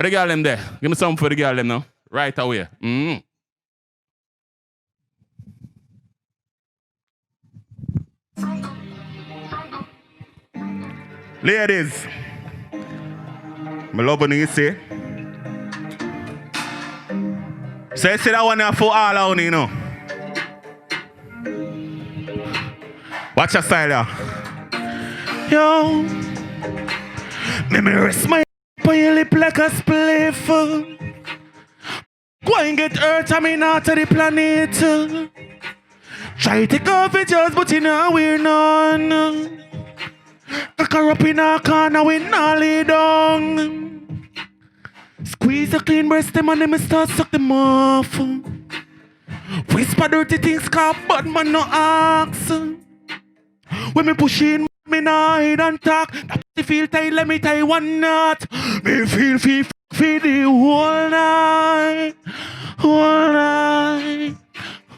Where the girl them there? Give me something for the girl them now. Right away. Ladies, my love when you say. So you see that one here for all out, you know. Watch your style, yeah. Yo, me rest my on your lip like a spliff. Go and get hurt, I mean out of the planet. Try to take off it just, but you know we're none. Cock her up in a corner, we not lay down. Squeeze the clean breast, them and them start suck them off. Whisper dirty things, cause bad man no ask. When me push in, me nah hide and talk. That pussy feel tight, let me tie one knot. Me feel the whole night. Whole night.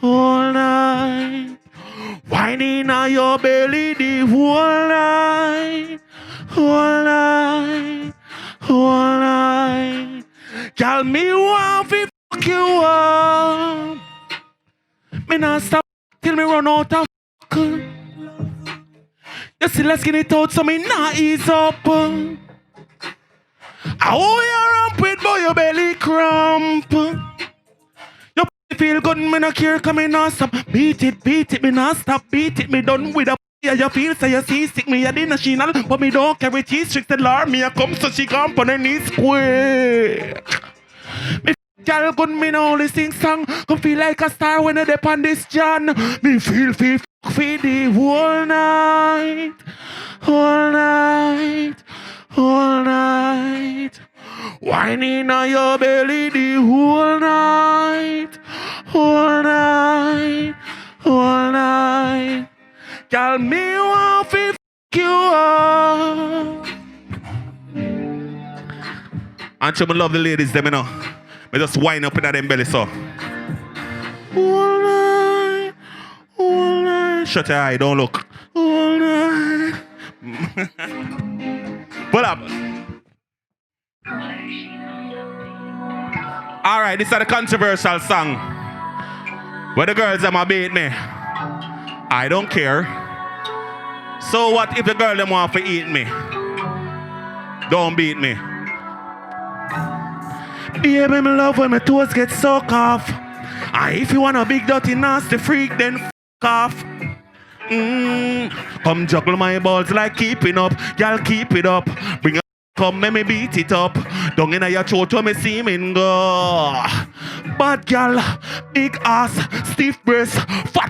Whole night. Whining on your belly the whole night. Whole night. Whole night. Girl, me want to fuck you up. Me not stop till me run out of fuck. You see, let's get it out so me not ease up. I hold your rump with boy your belly cramp. You feel good, me not care, come me not stop. Beat it, me not stop. Beat it, me done with a yeah, you feel so you see sick me, I didn't national, but me don't carry cheese, strict and alarm me, I come so she come on her knees square. Me girl good, me know only sing song, come feel like a star when I dip on this John. Me feel the whole night, whole night, whole night. Whining on your belly the whole night, whole night, whole night. Girl, me want to fuck you up. And you love the ladies, them, you know. Me just wind up in them belly, so. All night, all night. Shut your eye, don't look. All night. Pull up. Alright, this is the controversial song. Where the girls them a beat me. I don't care. So what if the girl them want to eat me? Don't beat me. Baby, me love when my toes get sucked off. And if you want a big dirty nasty freak, then f*** off. Come juggle my balls like keeping up. Y'all keep it up. Bring a come, let me beat it up. Down in your throat when me see me go. Bad gal, big ass, stiff breast, fat.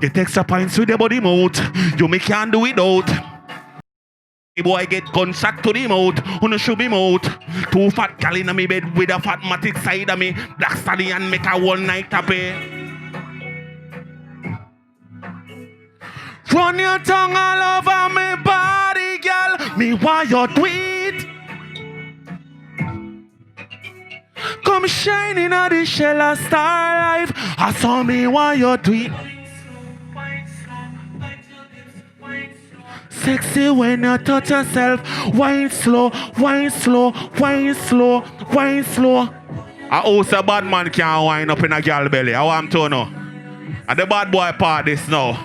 Get extra points with your body mouth. You me can't do without. The boy get gunshot to the mouth. Who no should be mouth. Two fat gal in me bed with a fat matic side of me. Black stallion make a whole night happy. Run your tongue all over me body, girl. Me want your tweet. Come shining on the shell of star life. I saw me want your tweet. Sexy when you touch yourself. Wine slow, wine slow, wine slow, wine slow. I also bad man can't wine up in a girl belly. I want to know. And the bad boy part this now.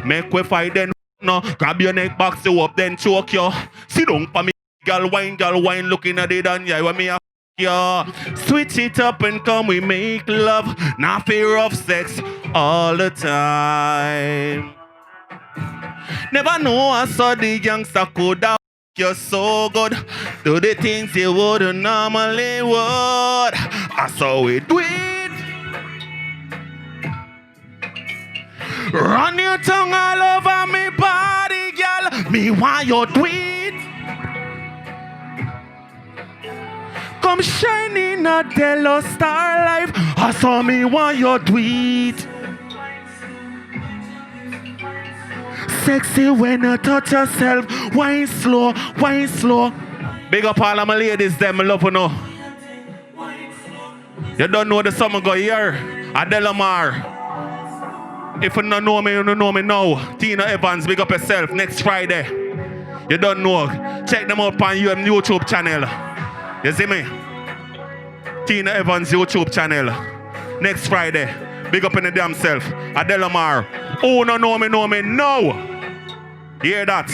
Make we fight then no. Grab your neck, box you up, then choke you. Sit down for me, girl wine, looking at it and yeah, when me a yeah. Switch it up and come we make love. Not fear of sex all the time. Never know I saw the youngster could have you so good. Do the things you wouldn't normally would. I saw it do it. Run your tongue all over me body, girl. Me want your tweet. Come shining a Delo star life. I saw me want your tweet. Sexy when you touch yourself. Wine slow, wine slow. Big up all of my ladies, them love you know. You don't know the summer go here at Delomar. If you don't know me, you don't know me now. Teino Evans, big up yourself. Next Frideh. You don't know. Check them out on your YouTube channel. You see me? Teino Evans YouTube channel. Next Frideh. Big up in the damn self. A Delomar. Oh, no, know me, no. Hear that?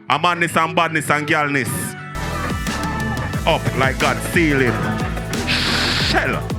A madness and badness and girlness. Up like God ceiling. Shell.